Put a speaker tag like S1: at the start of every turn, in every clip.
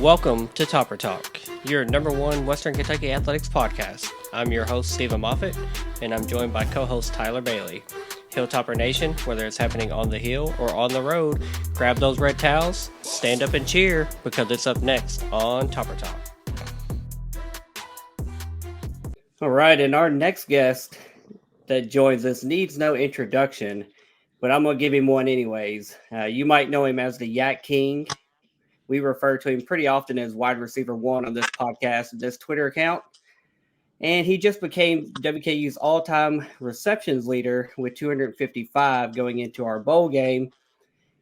S1: Welcome to Topper Talk, your number one Western Kentucky athletics podcast. I'm your host, Stephen Moffitt, and I'm joined by co-host Tyler Bailey. Hilltopper Nation, whether it's happening on the hill or on the road, grab those red towels, stand up and cheer, because it's up next on Topper Talk. All right, and our next guest that joins us needs no introduction, but I'm going to give him one anyways. You might know him as the Yak King. We refer to him pretty often as wide receiver one on this podcast, this Twitter account. And he just became WKU's all-time receptions leader with 255 going into our bowl game.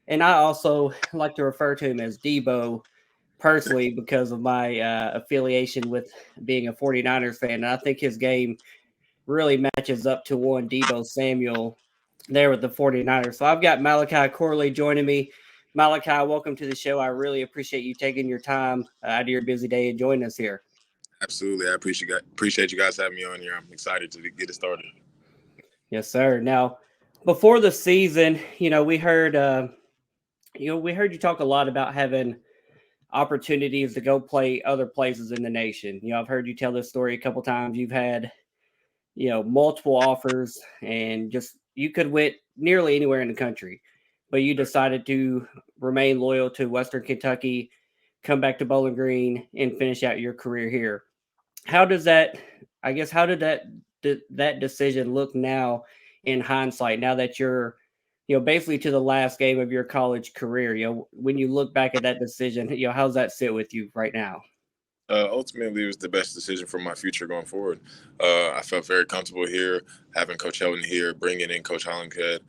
S1: And I also like to refer to him as Debo personally because of my affiliation with being a 49ers fan. And I think his game really matches up to one Debo Samuel there with the 49ers. So I've got Malachi Corley joining me. Malachi, welcome to the show. I really appreciate you taking your time out of your busy day and joining us here.
S2: Absolutely. I appreciate you guys having me on here. I'm excited to get it started.
S1: Yes, sir. Now, before the season, we heard you talk a lot about having opportunities to go play other places in the nation. I've heard you tell this story a couple times. You've had, multiple offers and just you could win nearly anywhere in the country, but you decided to remain loyal to Western Kentucky, come back to Bowling Green, and finish out your career here. How did that decision look now in hindsight, now that you're, basically to the last game of your college career? When you look back at that decision, how's that sit with you right now?
S2: Ultimately, it was the best decision for my future going forward. I felt very comfortable here, having Coach Helton here, bringing in Coach Hollingshead,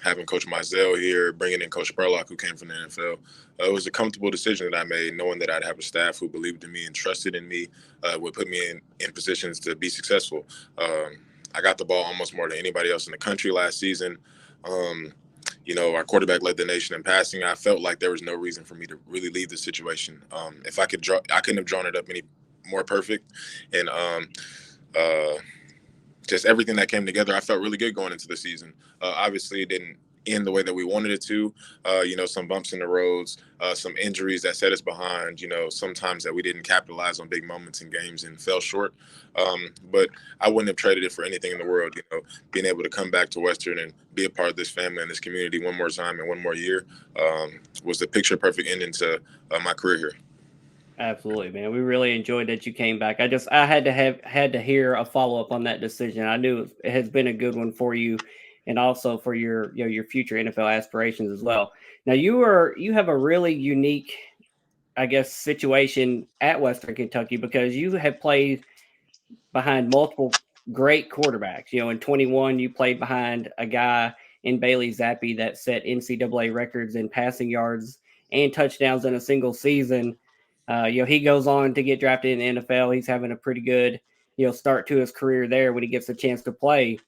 S2: having Coach Mizell here, bringing in Coach Spurlock, who came from the NFL. It was a comfortable decision that I made, knowing that I'd have a staff who believed in me and trusted in me, would put me in positions to be successful. I got the ball almost more than anybody else in the country last season. Our quarterback led the nation in passing. I felt like there was no reason for me to really leave the situation. If I could I couldn't have drawn it up any more perfect. And just everything that came together, I felt really good going into the season. Obviously, it didn't end the way that we wanted it to. Some bumps in the roads, some injuries that set us behind, sometimes that we didn't capitalize on big moments in games and fell short. But I wouldn't have traded it for anything in the world. Being able to come back to Western and be a part of this family and this community one more time and one more year was the picture perfect ending to my career here.
S1: Absolutely, man. We really enjoyed that you came back. I had to hear a follow up on that decision. I knew it has been a good one for you, and also for your your future NFL aspirations as well. Now you have a really unique, I guess, situation at Western Kentucky because you have played behind multiple great quarterbacks. In 21 you played behind a guy in Bailey Zappi that set NCAA records in passing yards and touchdowns in a single season. He goes on to get drafted in the NFL. He's having a pretty good, start to his career there when he gets a chance to play.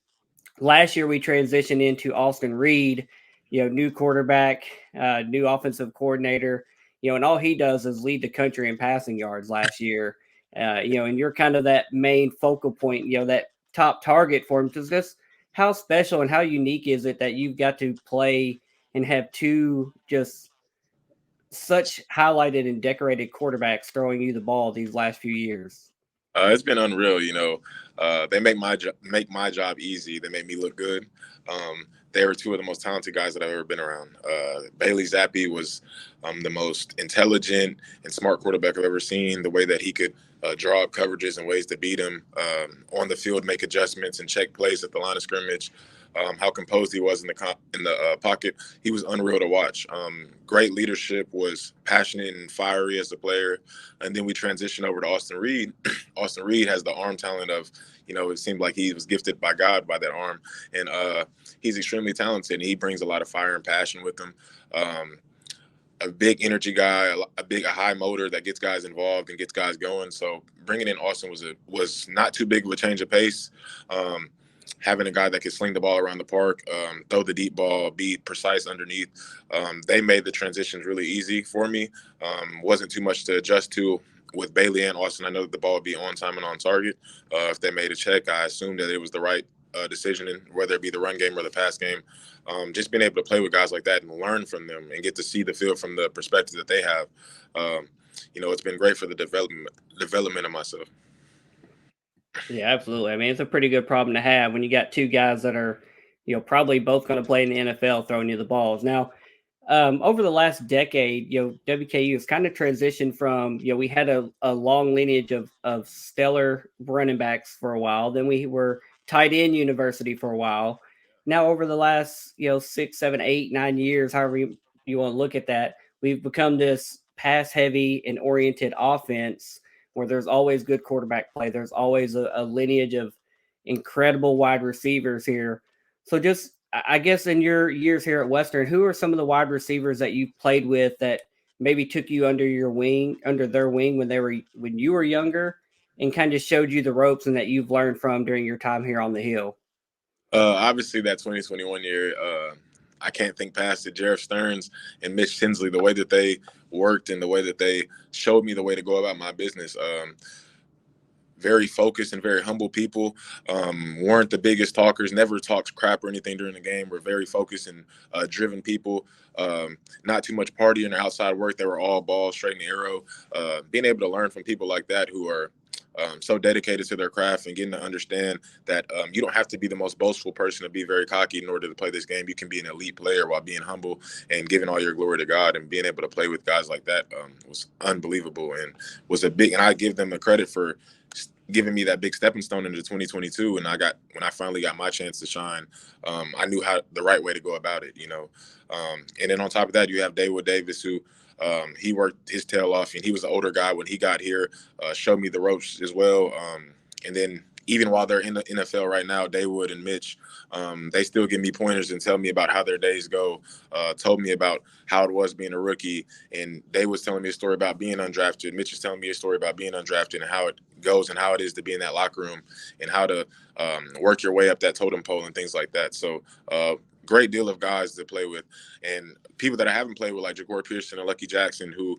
S1: Last year, we transitioned into Austin Reed, new quarterback, new offensive coordinator, and all he does is lead the country in passing yards last year. And you're kind of that main focal point, that top target for him. Just how special and how unique is it that you've got to play and have two just such highlighted and decorated quarterbacks throwing you the ball these last few years?
S2: It's been unreal. They make my job easy. They make me look good. They were two of the most talented guys that I've ever been around. Bailey Zappi was the most intelligent and smart quarterback I've ever seen. The way that he could draw up coverages and ways to beat him on the field, make adjustments and check plays at the line of scrimmage. How composed he was in the pocket. He was unreal to watch. Great leadership, was passionate and fiery as a player. And then we transitioned over to Austin Reed. Austin Reed has the arm talent of, it seemed like he was gifted by God by that arm. And he's extremely talented, and he brings a lot of fire and passion with him. A big energy guy, a high motor that gets guys involved and gets guys going. So bringing in Austin was not too big of a change of pace. Having a guy that could sling the ball around the park, throw the deep ball, be precise underneath. They made the transitions really easy for me. Wasn't too much to adjust to with Bailey and Austin. I know that the ball would be on time and on target. If they made a check, I assumed that it was the right decision, whether it be the run game or the pass game. Just being able to play with guys like that and learn from them and get to see the field from the perspective that they have. it's been great for the development of myself.
S1: Yeah, absolutely. I mean, it's a pretty good problem to have when you got two guys that are, probably both going to play in the NFL throwing you the balls. Now, over the last decade, WKU has kind of transitioned from, we had a long lineage of stellar running backs for a while. Then we were tight end university for a while. Now, over the last, 6, 7, 8, 9 years, however you want to look at that, we've become this pass heavy and oriented offense where there's always good quarterback play. There's always a lineage of incredible wide receivers here. So just I guess in your years here at Western, who are some of the wide receivers that you played with that maybe took you under their wing when you were younger and kind of showed you the ropes and that you've learned from during your time here on the Hill?
S2: Obviously, that 2021 year, I can't think past it. Jarrett Stearns and Mitch Tinsley, the way that they worked and the way that they showed me the way to go about my business. Very focused and very humble people. Weren't the biggest talkers, never talked crap or anything during the game. Were very focused and driven people. Not too much partying or outside work. They were all ball, straight and arrow. Being able to learn from people like that who are so dedicated to their craft and getting to understand that you don't have to be the most boastful person to be very cocky in order to play this game. You can be an elite player while being humble and giving all your glory to God, and being able to play with guys like that was unbelievable and was and I give them the credit for giving me that big stepping stone into 2022. And when I finally got my chance to shine, I knew the right way to go about it, and then on top of that, you have David Davis, who he worked his tail off, and he was an older guy when he got here, showed me the ropes as well. And then even while they're in the NFL right now, Daywood and Mitch, they still give me pointers and tell me about how their days go, told me about how it was being a rookie. And Day was telling me a story about being undrafted. Mitch is telling me a story about being undrafted and how it goes and how it is to be in that locker room and how to work your way up that totem pole and things like that. So great deal of guys to play with, and people that I haven't played with, like Jagor Pearson and Lucky Jackson, who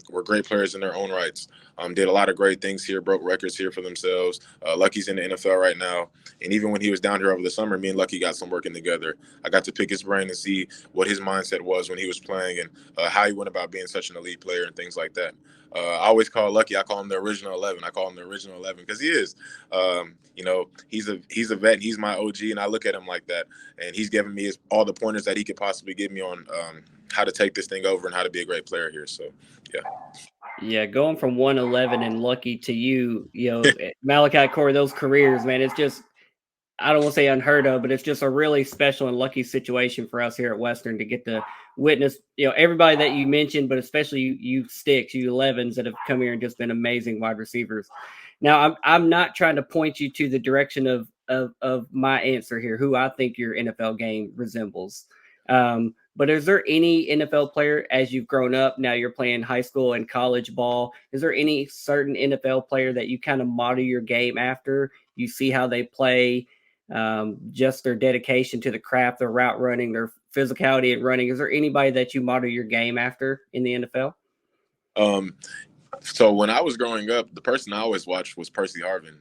S2: were great players in their own rights. Did a lot of great things here, broke records here for themselves. Lucky's in the NFL right now, and even when he was down here over the summer, me and Lucky got some working together. I got to pick his brain and see what his mindset was when he was playing and how he went about being such an elite player and things like that. I always call Lucky, I call him the original 11. I call him the original 11 because he is. He's a vet, and he's my OG, and I look at him like that. And he's given me all the pointers that he could possibly give me on how to take this thing over and how to be a great player here. So, yeah.
S1: Yeah, going from 111 and Lucky to Malachi, Corey, those careers, man, it's just I don't want to say unheard of, but it's just a really special and lucky situation for us here at Western to get to witness, everybody that you mentioned, but especially you sticks, you 11s that have come here and just been amazing wide receivers. Now, I'm not trying to point you to the direction of my answer here, who I think your NFL game resembles. But is there any NFL player as you've grown up, now you're playing high school and college ball, is there any certain NFL player that you kind of model your game after? You see how they play, just their dedication to the craft, their route running, their physicality and running. Is there anybody that you model your game after in the NFL?
S2: So when I was growing up, the person I always watched was Percy Harvin.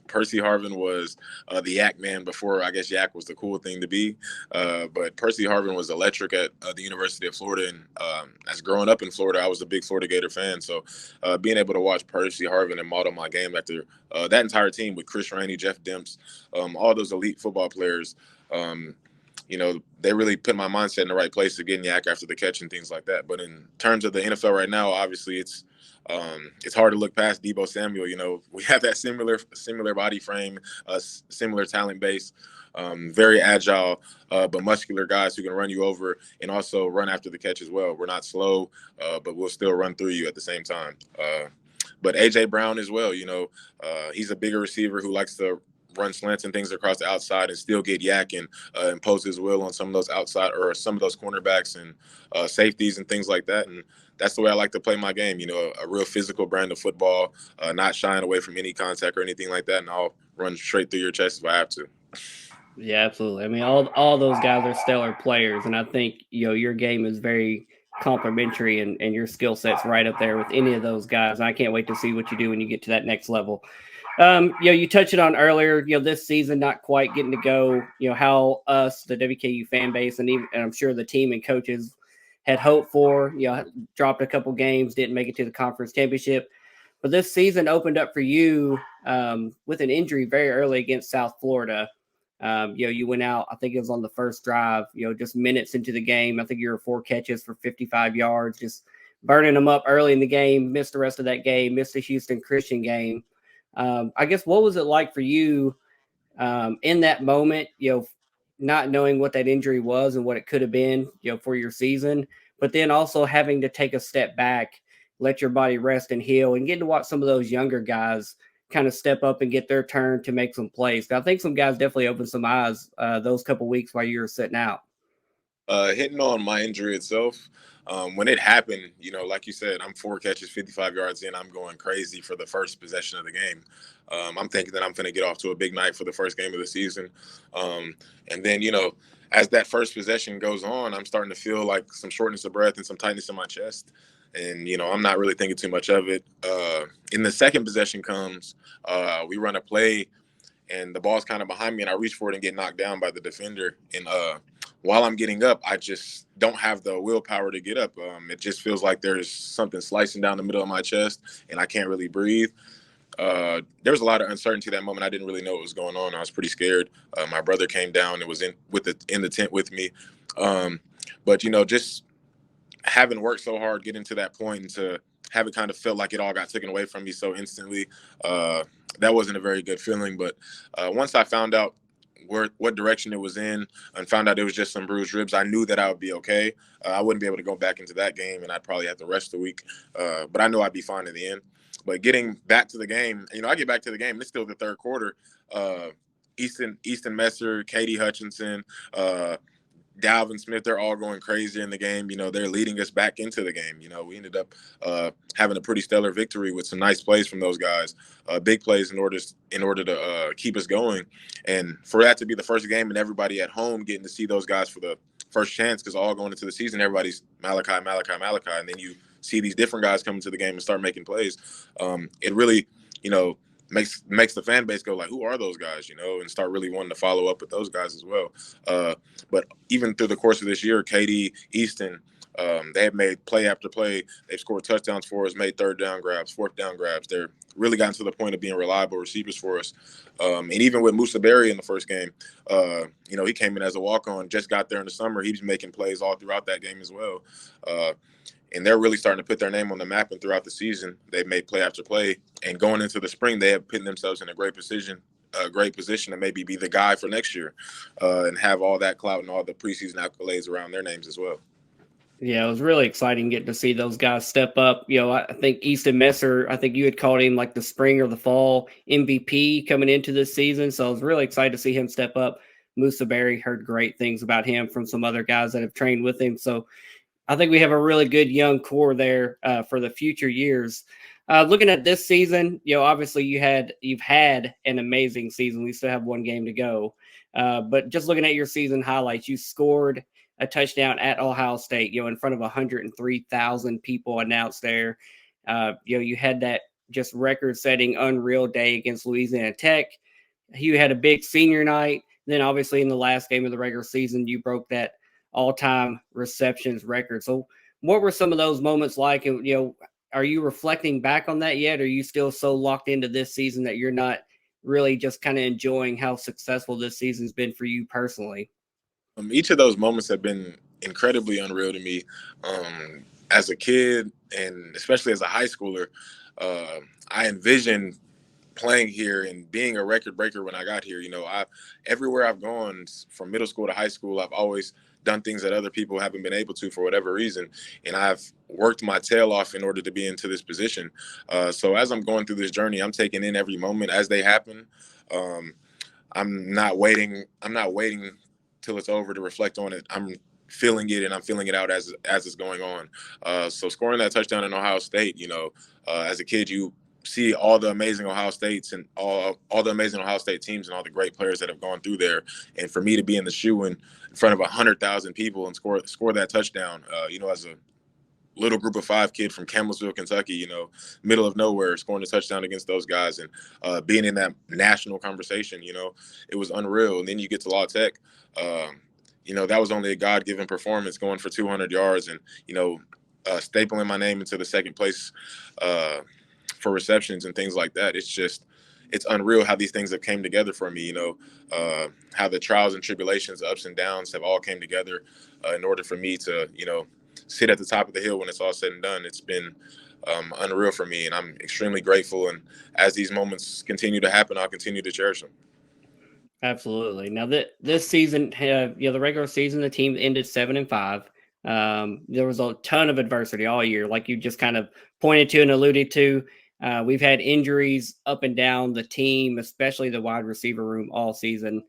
S2: Percy Harvin was the Yak man before, I guess, Yak was the cool thing to be. But Percy Harvin was electric at the University of Florida. And as growing up in Florida, I was a big Florida Gator fan. So being able to watch Percy Harvin and model my game after that entire team with Chris Rainey, Jeff Demps, all those elite football players, they really put my mindset in the right place to getting Yak after the catch and things like that. But in terms of the NFL right now, obviously it's hard to look past Deebo Samuel. We have that similar body frame, similar talent base, very agile, but muscular guys who can run you over and also run after the catch as well. We're not slow, but we'll still run through you at the same time. But AJ Brown as well, he's a bigger receiver who likes to run slants and things across the outside and still get yak and impose his will on some of those outside or some of those cornerbacks and safeties and things like that. And that's the way I like to play my game, a real physical brand of football, not shying away from any contact or anything like that. And I'll run straight through your chest if I have to.
S1: Yeah, absolutely. I mean, all those guys are stellar players. And I think, your game is very complimentary and your skill set's right up there with any of those guys. And I can't wait to see what you do when you get to that next level. You touched it on earlier, this season not quite getting to go, how us, the WKU fan base, and I'm sure the team and coaches had hoped for. Dropped a couple games, didn't make it to the conference championship. But this season opened up for you with an injury very early against South Florida. You went out, I think it was on the first drive, just minutes into the game. I think you were 4 catches for 55 yards, just burning them up early in the game, missed the rest of that game, missed the Houston Christian game. I guess what was it like for you in that moment, not knowing what that injury was and what it could have been, for your season, but then also having to take a step back, let your body rest and heal, and getting to watch some of those younger guys kind of step up and get their turn to make some plays. I think some guys definitely opened some eyes those couple weeks while you were sitting out.
S2: Hitting on my injury itself, when it happened, like you said, I'm 4 catches, 55 yards in. I'm going crazy for the first possession of the game. I'm thinking that I'm going to get off to a big night for the first game of the season. And then, as that first possession goes on, I'm starting to feel like some shortness of breath and some tightness in my chest. And, I'm not really thinking too much of it. In the second possession comes, we run a play, and the ball's kind of behind me, and I reach for it and get knocked down by the defender. And while I'm getting up, I just don't have the willpower to get up. It just feels like there's something slicing down the middle of my chest, and I can't really breathe. There was a lot of uncertainty that moment. I didn't really know what was going on. I was pretty scared. My brother came down and was in the tent with me. But just having worked so hard, getting to that point, and to have it kind of felt like it all got taken away from me so instantly, that wasn't a very good feeling. But once I found out what direction it was in and found out it was just some bruised ribs, I knew that I would be okay. I wouldn't be able to go back into that game, and I'd probably have to rest the week. But I knew I'd be fine in the end. But getting back to the game, I get back to the game, and it's still the third quarter. Easton Messer, Katie Hutchinson, Dalvin Smith, they're all going crazy in the game. They're leading us back into the game. We ended up having a pretty stellar victory with some nice plays from those guys, big plays in order to keep us going. And for that to be the first game and everybody at home getting to see those guys for the first chance, because all going into the season, everybody's Malachi. And then you see these different guys come into the game and start making plays. It really, makes the fan base go like, who are those guys, and start really wanting to follow up with those guys as well. But even through the course of this year, Katie, Easton, they have made play after play. They've scored touchdowns for us, made third down grabs, fourth down grabs. They're really gotten to the point of being reliable receivers for us. And even with Musa Berry in the first game, he came in as a walk-on, just got there in the summer. He was making plays all throughout that game as well. And they're really starting to put their name on the map. And throughout the season, they've made play after play. And going into the spring, they have put themselves in a great position to maybe be the guy for next year and have all that clout and all the preseason accolades around their names as well.
S1: Yeah, it was really exciting getting to see those guys step up. I think Easton Messer, I think you had called him like the spring or the fall MVP coming into this season. So I was really excited to see him step up. Musa Berry, heard great things about him from some other guys that have trained with him. So I think we have a really good young core there for the future years. Looking at this season, obviously you've had an amazing season. We still have one game to go. But just looking at your season highlights, you scored a touchdown at Ohio State, in front of 103,000 people announced there. You had that just record-setting unreal day against Louisiana Tech. You had a big senior night. Then obviously in the last game of the regular season, you broke that all-time receptions record. So what were some of those moments like? And, are you reflecting back on that yet? Or are you still so locked into this season that you're not really just kind of enjoying how successful this season's been for you personally?
S2: Each of those moments have been incredibly unreal to me. As a kid, and especially as a high schooler, I envisioned playing here and being a record breaker when I got here. Everywhere I've gone from middle school to high school, I've always done things that other people haven't been able to for whatever reason. And I've worked my tail off in order to be into this position. So as I'm going through this journey, I'm taking in every moment as they happen. I'm not waiting till it's over to reflect on it. I'm feeling it, and I'm feeling it out as it's going on. So scoring that touchdown in Ohio State, as a kid, you see all the amazing Ohio States and all the amazing Ohio State teams and all the great players that have gone through there. And for me to be in the shoe in front of 100,000 people and score that touchdown, as a little group of 5 kid from Campbellsville, Kentucky, middle of nowhere, scoring a touchdown against those guys and being in that national conversation, it was unreal. And then you get to La Tech, that was only a God-given performance, going for 200 yards and, stapling my name into the second place for receptions and things like that. It's unreal how these things have came together for me, how the trials and tribulations, ups and downs have all came together in order for me to, sit at the top of the hill when it's all said and done. It's been unreal for me, and I'm extremely grateful. And as these moments continue to happen, I'll continue to cherish them.
S1: Absolutely. Now that this season, the regular season, the team ended 7-5. There was a ton of adversity all year, like you just kind of pointed to and alluded to. We've had injuries up and down the team, especially the wide receiver room all season.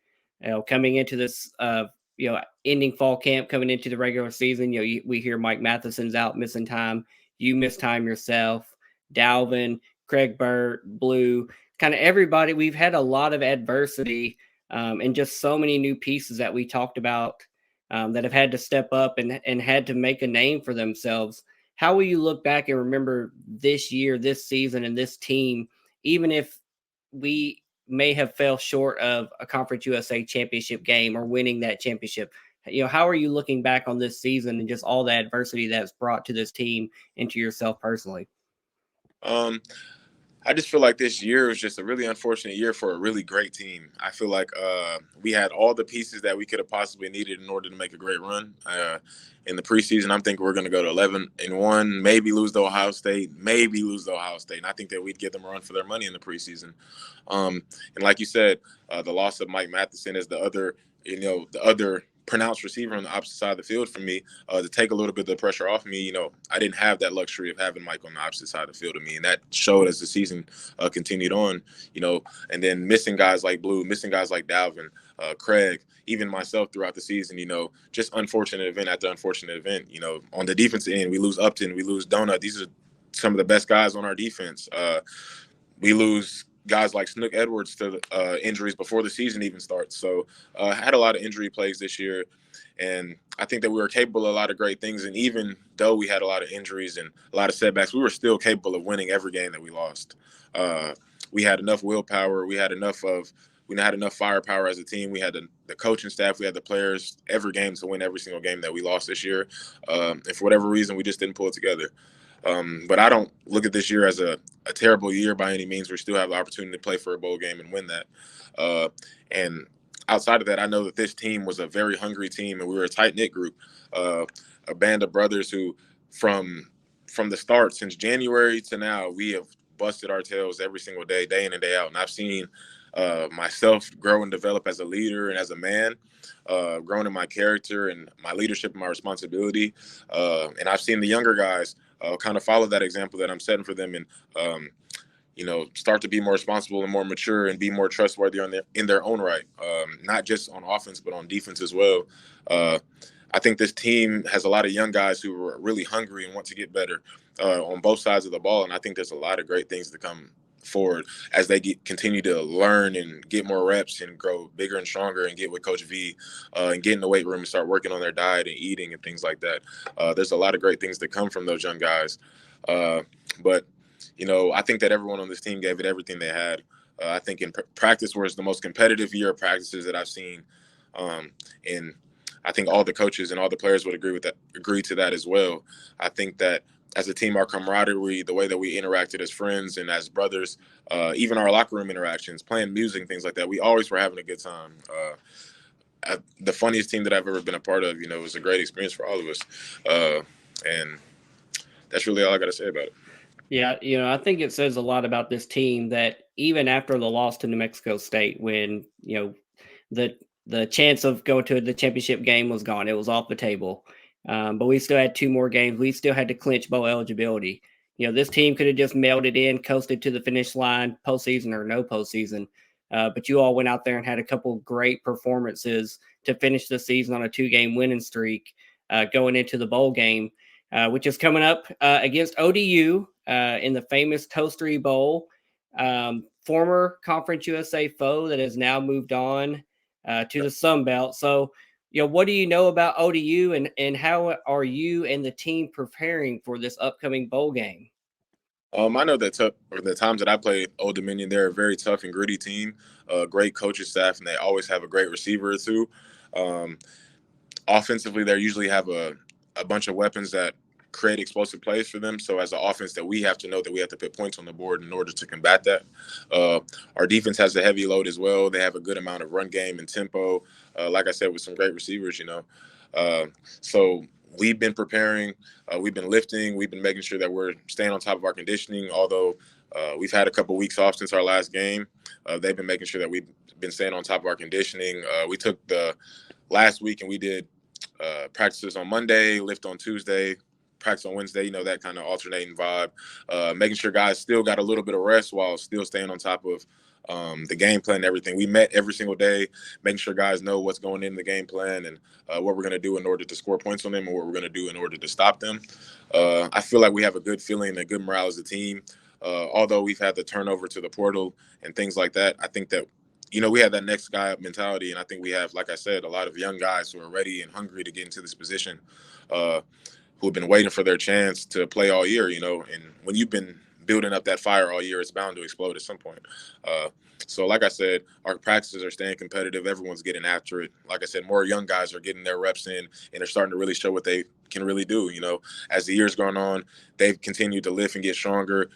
S1: Coming into this, ending fall camp, coming into the regular season, we hear Mike Matheson's out missing time. You miss time yourself. Dalvin, Craig Burt, Blue, kind of everybody. We've had a lot of adversity and just so many new pieces that we talked about that have had to step up and had to make a name for themselves. How will you look back and remember this year, this season, and this team, even if we may have fell short of a Conference USA championship game or winning that championship? How are you looking back on this season and just all the adversity that's brought to this team and to yourself personally?
S2: I just feel like this year was just a really unfortunate year for a really great team. I feel like we had all the pieces that we could have possibly needed in order to make a great run. In the preseason, I'm thinking we're going to go to 11-1, maybe lose to Ohio State, And I think that we'd give them a run for their money in the preseason. And like you said, the loss of Mike Matheson is the other pronounced receiver on the opposite side of the field for me, to take a little bit of the pressure off me. I didn't have that luxury of having Mike on the opposite side of the field of me, and that showed as the season continued on. And then missing guys like Blue, missing guys like Dalvin, Craig, even myself throughout the season. Just unfortunate event after unfortunate event. On the defensive end, we lose Upton, we lose Donut. These are some of the best guys on our defense. We lose guys like Snook Edwards to injuries before the season even starts. So I had a lot of injury plays this year, and I think that we were capable of a lot of great things. And even though we had a lot of injuries and a lot of setbacks, we were still capable of winning every game that we lost. We had enough willpower. We had enough firepower as a team. We had the coaching staff. We had the players every game to win every single game that we lost this year. And for whatever reason, we just didn't pull it together. But I don't look at this year as a terrible year by any means. We still have the opportunity to play for a bowl game and win that. And outside of that, I know that this team was a very hungry team, and we were a tight-knit group, a band of brothers who from the start, since January to now, we have busted our tails every single day in and day out. And I've seen myself grow and develop as a leader and as a man, growing in my character and my leadership and my responsibility. And I've seen the younger guys kind of follow that example that I'm setting for them, and start to be more responsible and more mature and be more trustworthy in their own right, not just on offense but on defense as well. I think this team has a lot of young guys who are really hungry and want to get better on both sides of the ball, and I think there's a lot of great things to come forward as they continue to learn and get more reps and grow bigger and stronger and get with Coach V and get in the weight room and start working on their diet and eating and things like that. There's a lot of great things that come from those young guys. But I think that everyone on this team gave it everything they had. I think in practice was the most competitive year of practices that I've seen. And I think all the coaches and all the players would agree to that as well. I think that as a team, our camaraderie, the way that we interacted as friends and as brothers, even our locker room interactions, playing music and things like that, we always were having a good time. The funniest team that I've ever been a part of, it was a great experience for all of us. And that's really all I got to say about it.
S1: Yeah, I think it says a lot about this team that even after the loss to New Mexico State, when, the chance of going to the championship game was gone. It was off the table. But we still had two more games. We still had to clinch bowl eligibility. This team could have just mailed it in, coasted to the finish line, postseason or no postseason. But you all went out there and had a couple great performances to finish the season on a 2-game winning streak, going into the bowl game, which is coming up against ODU in the famous Toastery Bowl. Former Conference USA foe that has now moved on to the Sun Belt. So, what do you know about ODU and how are you and the team preparing for this upcoming bowl game?
S2: I know that the times that I played Old Dominion, they're a very tough and gritty team, great coaching staff, and they always have a great receiver or two. offensively, they usually have a bunch of weapons that create explosive plays for them. So as an offense, that we have to know that we have to put points on the board in order to combat that. Our defense has a heavy load as well. They have a good amount of run game and tempo. Like I said, with some great receivers, so we've been preparing, we've been lifting, we've been making sure that we're staying on top of our conditioning. Although we've had a couple weeks off since our last game, they've been making sure that we've been staying on top of our conditioning. We took the last week and we did practices on Monday, lift on Tuesday, practice on Wednesday, that kind of alternating vibe, making sure guys still got a little bit of rest while still staying on top of the game plan and everything. We met every single day, making sure guys know what's going in the game plan and what we're going to do in order to score points on them and what we're going to do in order to stop them. I feel like we have a good feeling and a good morale as a team. Although we've had the turnover to the portal and things like that, I think that we have that next guy up mentality. And I think we have, like I said, a lot of young guys who are ready and hungry to get into this position, who have been waiting for their chance to play all year, and when you've been building up that fire all year, it's bound to explode at some point. So like I said, our practices are staying competitive. Everyone's getting after it. Like I said, more young guys are getting their reps in and they're starting to really show what they can really do. As the year's gone on, they've continued to lift and get stronger,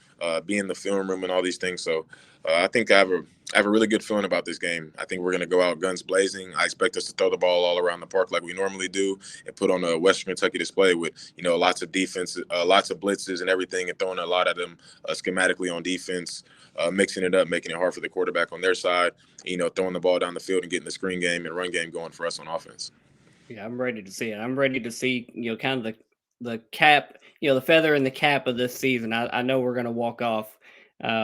S2: be in the film room and all these things. So I think I have a really good feeling about this game. I think we're going to go out guns blazing. I expect us to throw the ball all around the park like we normally do and put on a Western Kentucky display with, lots of defense, lots of blitzes and everything, and throwing a lot of them schematically on defense, mixing it up, making it hard for the quarterback on their side, throwing the ball down the field and getting the screen game and run game going for us on offense.
S1: Yeah, I'm ready to see it. I'm ready to see, kind of the cap, the feather in the cap of this season. I know we're going to walk off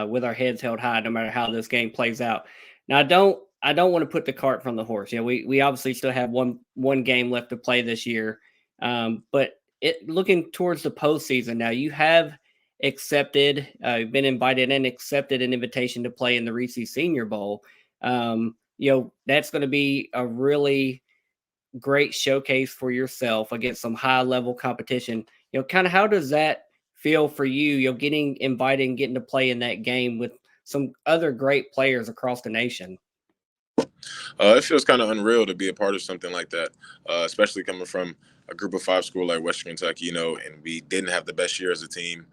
S1: with our heads held high, no matter how this game plays out. Now, I don't want to put the cart from the horse. We obviously still have one game left to play this year, but looking towards the postseason now, you have been invited and accepted an invitation to play in the Reese Senior Bowl. That's going to be a really great showcase for yourself against some high level competition. Kind of how does that feel for you? Getting invited and getting to play in that game with some other great players across the nation.
S2: It feels kind of unreal to be a part of something like that, especially coming from a group of five school like Western Kentucky, and we didn't have the best year as a team.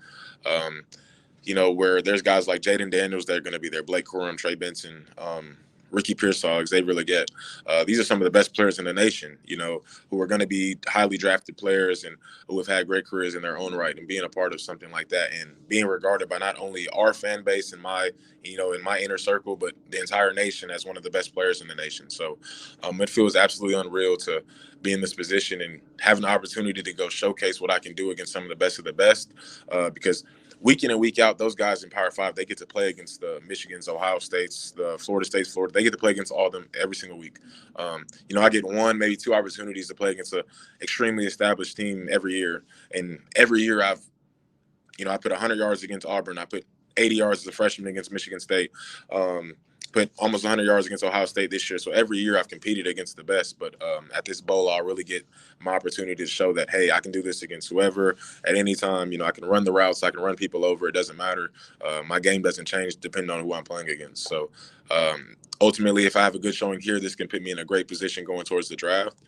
S2: Where there's guys like Jaden Daniels that are going to be there, Blake Corum, Trey Benson, Ricky Pearsall, Xavier Leggett. These are some of the best players in the nation, who are going to be highly drafted players and who have had great careers in their own right. And being a part of something like that and being regarded by not only our fan base and in my inner circle, but the entire nation as one of the best players in the nation. So it feels absolutely unreal to be in this position and have an opportunity to go showcase what I can do against some of the best, because week in and week out, those guys in Power 5, they get to play against the Michigans, Ohio States, the Florida States, Florida. They get to play against all of them every single week. I get one, maybe two opportunities to play against an extremely established team every year. And every year I put 100 yards against Auburn. I put 80 yards as a freshman against Michigan State. Put almost 100 yards against Ohio State this year. So every year I've competed against the best. But at this bowl, I'll really get my opportunity to show that, hey, I can do this against whoever at any time. I can run the routes. I can run people over. It doesn't matter. My game doesn't change depending on who I'm playing against. So ultimately, if I have a good showing here, this can put me in a great position going towards the draft.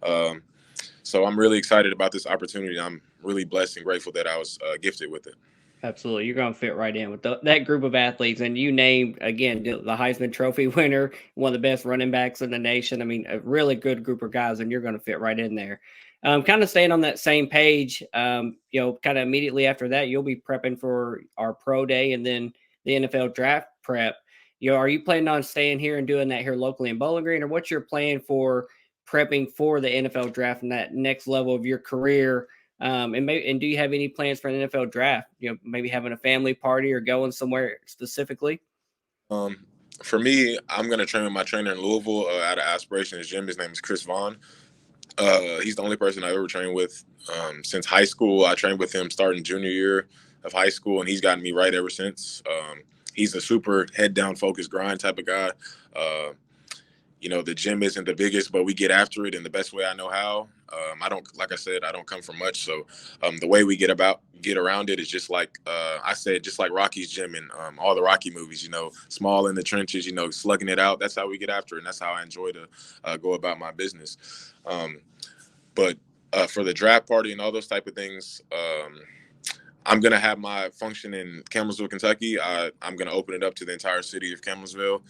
S2: So I'm really excited about this opportunity. I'm really blessed and grateful that I was gifted with it.
S1: Absolutely. You're going to fit right in with that group of athletes. And you named, again, the Heisman Trophy winner, one of the best running backs in the nation. I mean, a really good group of guys, and you're going to fit right in there. Kind of staying on that same page, kind of immediately after that, you'll be prepping for our pro day and then the NFL draft prep. Are you planning on staying here and doing that here locally in Bowling Green, or what's your plan for prepping for the NFL draft and that next level of your career? And do you have any plans for an NFL draft? Maybe having a family party or going somewhere specifically?
S2: For me, I'm going to train with my trainer in Louisville out of Aspirations Gym. His name is Chris Vaughn. He's the only person I ever trained with since high school. I trained with him starting junior year of high school, and he's gotten me right ever since. He's a super head down, focused grind type of guy. The gym isn't the biggest, but we get after it in the best way I know how. I don't come from much. So the way we get around it is just like just like Rocky's gym and all the Rocky movies, small in the trenches, slugging it out. That's how we get after it. And that's how I enjoy to go about my business. But for the draft party and all those type of things, I'm gonna have my function in Campbellsville, Kentucky. I'm gonna open it up to the entire city of Campbellsville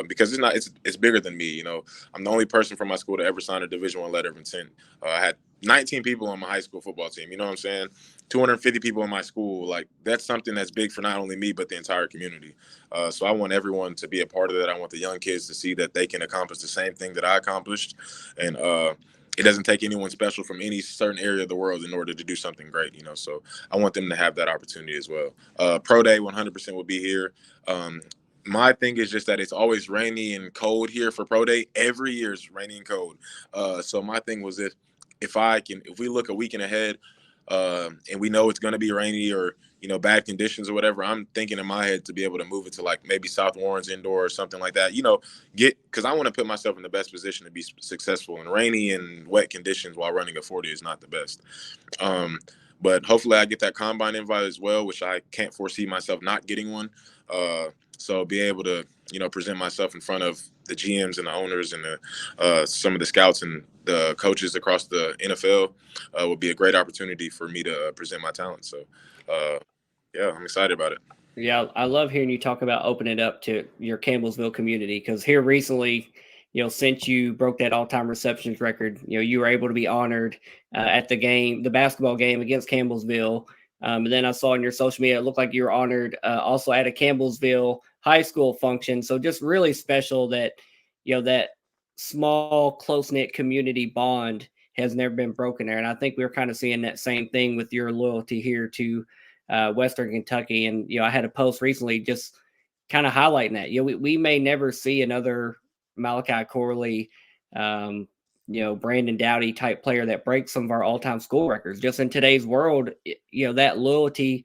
S2: because it's bigger than me. I'm the only person from my school to ever sign a Division I letter of intent. I had 19 people on my high school football team. You know what I'm saying? 250 people in my school. Like, that's something that's big for not only me but the entire community. So I want everyone to be a part of that. I want the young kids to see that they can accomplish the same thing that I accomplished, and it doesn't take anyone special from any certain area of the world in order to do something great, So I want them to have that opportunity as well. Pro Day 100% will be here. My thing is just that it's always rainy and cold here for Pro Day. Every year is rainy and cold. So my thing was if we look a weekend ahead, and we know it's going to be rainy or bad conditions or whatever, I'm thinking in my head to be able to move it to like maybe South Warren's indoor or something like that. Because I want to put myself in the best position to be successful. And rainy and wet conditions while running a 40 is not the best. But hopefully I get that combine invite as well, which I can't foresee myself not getting one. So be able to present myself in front of the GMs and the owners and some of the scouts and the coaches across the NFL would be a great opportunity for me to present my talent. So yeah, I'm excited about it.
S1: Yeah, I love hearing you talk about opening it up to your Campbellsville community, because here recently, since you broke that all-time receptions record, you were able to be honored at the basketball game against Campbellsville. And then I saw on your social media, it looked like you were honored also at a Campbellsville high school function. So just really special that, that small, close-knit community bond has never been broken there. And I think we're kind of seeing that same thing with your loyalty here to Western Kentucky. And, I had a post recently just kind of highlighting that, we may never see another Malachi, Corley, Brandon Dowdy type player that breaks some of our all-time school records. Just in today's world, that loyalty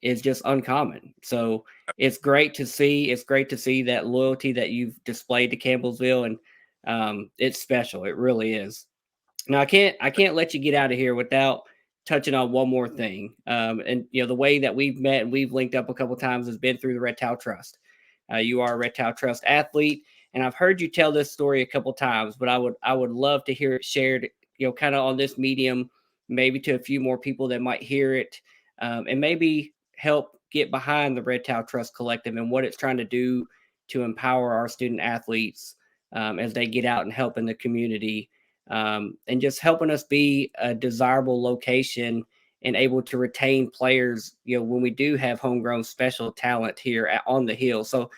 S1: is just uncommon. So it's great to see. It's great to see that loyalty that you've displayed to Campbellsville, and it's special. It really is. Now I can't let you get out of here without touching on one more thing. And the way that we've met and we've linked up a couple times has been through the Red Towel Trust. You are a Red Towel Trust athlete, and I've heard you tell this story a couple times, but I would love to hear it shared, kind of on this medium, maybe to a few more people that might hear it, and maybe help get behind the Red Towel Trust Collective and what it's trying to do to empower our student athletes as they get out and help in the community. And just helping us be a desirable location and able to retain players, when we do have homegrown special talent here on the Hill. So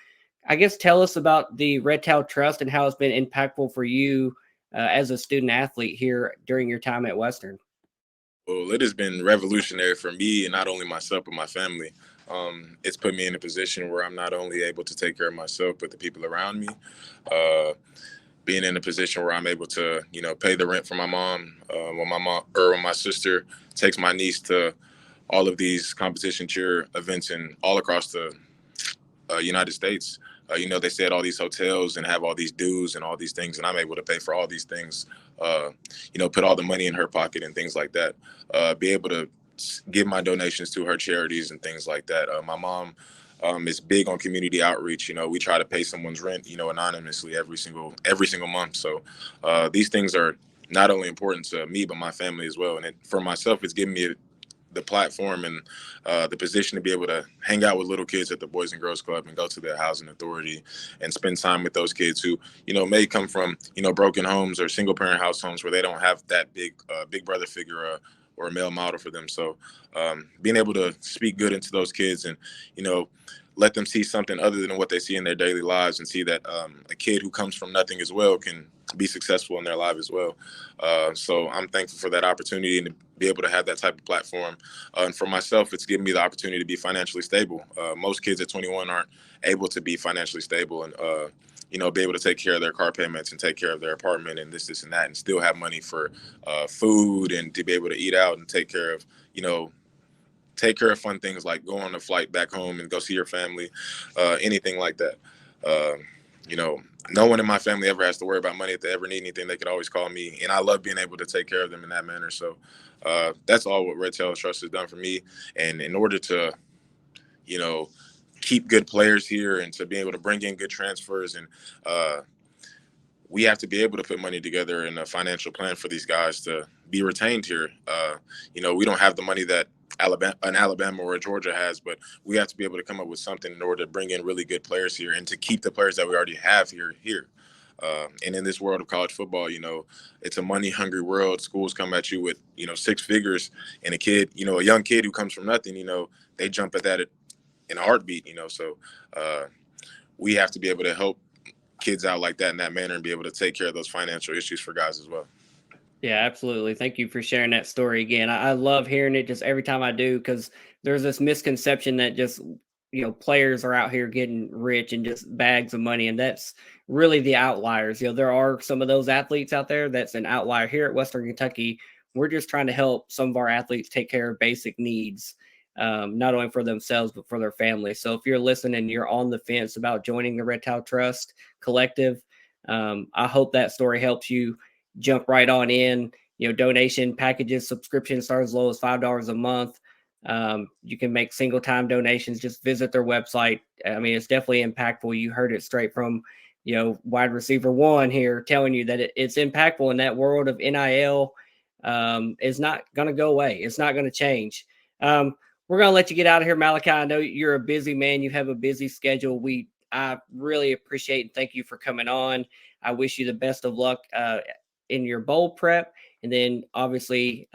S1: I guess tell us about the Red Towel Trust and how it's been impactful for you as a student athlete here during your time at Western.
S2: Well, it has been revolutionary for me, and not only myself, but my family. It's put me in a position where I'm not only able to take care of myself, but the people around me. Being in a position where I'm able to, pay the rent for my mom, when my sister takes my niece to all of these competition cheer events and all across the United States. They stay at all these hotels and have all these dues and all these things, and I'm able to pay for all these things. Put all the money in her pocket and things like that. Be able to give my donations to her charities and things like that. My mom is big on community outreach. We try to pay someone's rent, anonymously every single month. So these things are not only important to me, but my family as well. And for myself, it's given me the platform and the position to be able to hang out with little kids at the Boys and Girls Club and go to the housing authority and spend time with those kids who, may come from, broken homes or single parent house homes where they don't have that big brother figure or a male model for them. So being able to speak good into those kids and, let them see something other than what they see in their daily lives and see that a kid who comes from nothing as well can be successful in their life as well. So I'm thankful for that opportunity and to be able to have that type of platform. And for myself, it's given me the opportunity to be financially stable. Most kids at 21 aren't able to be financially stable and, be able to take care of their car payments and take care of their apartment and this and that, and still have money for food and to be able to eat out and take care of, fun things like go on a flight back home and go see your family, anything like that. No one in my family ever has to worry about money. If they ever need anything, they could always call me. And I love being able to take care of them in that manner. So that's all what Red Tail Trust has done for me. And in order to, keep good players here and to be able to bring in good transfers and we have to be able to put money together and a financial plan for these guys to be retained here. We don't have the money that Alabama or a Georgia has, but we have to be able to come up with something in order to bring in really good players here and to keep the players that we already have here. And in this world of college football, it's a money-hungry world. Schools come at you with, six figures, and a young kid who comes from nothing, they jump at that in a heartbeat, So we have to be able to help kids out like that in that manner and be able to take care of those financial issues for guys as well.
S1: Yeah, absolutely. Thank you for sharing that story again. I love hearing it just every time I do, because there's this misconception that just, players are out here getting rich and just bags of money. And that's really the outliers. There are some of those athletes out there that's an outlier. Here at Western Kentucky, we're just trying to help some of our athletes take care of basic needs, not only for themselves, but for their families. So if you're listening and you're on the fence about joining the Red Towel Trust Collective, I hope that story helps you jump right on in. Donation packages, subscriptions start as low as $5 a month. You can make single time donations. Just visit their website. I mean, it's definitely impactful. You heard it straight from, wide receiver one here telling you that it's impactful in that world of NIL. Is not going to go away. It's not going to change. We're going to let you get out of here, Malachi. I know you're a busy man. You have a busy schedule. I really appreciate and thank you for coming on. I wish you the best of luck in your bowl prep, and then obviously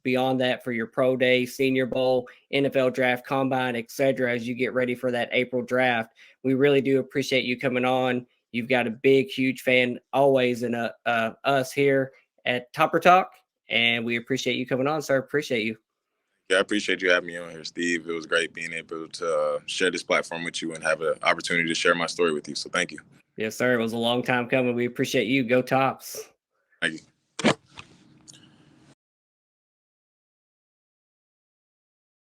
S1: beyond that for your pro day, Senior Bowl, NFL draft, combine, etc. as you get ready for that April draft. We really do appreciate you coming on. You've got a big, huge fan always in us here at Topper Talk, and we appreciate you coming on, sir. Appreciate you.
S2: Yeah, I appreciate you having me on here, Steve. It was great being able to share this platform with you and have an opportunity to share my story with you. So thank you.
S1: Yes, sir. It was a long time coming. We appreciate you. Go Tops.
S2: Thank you.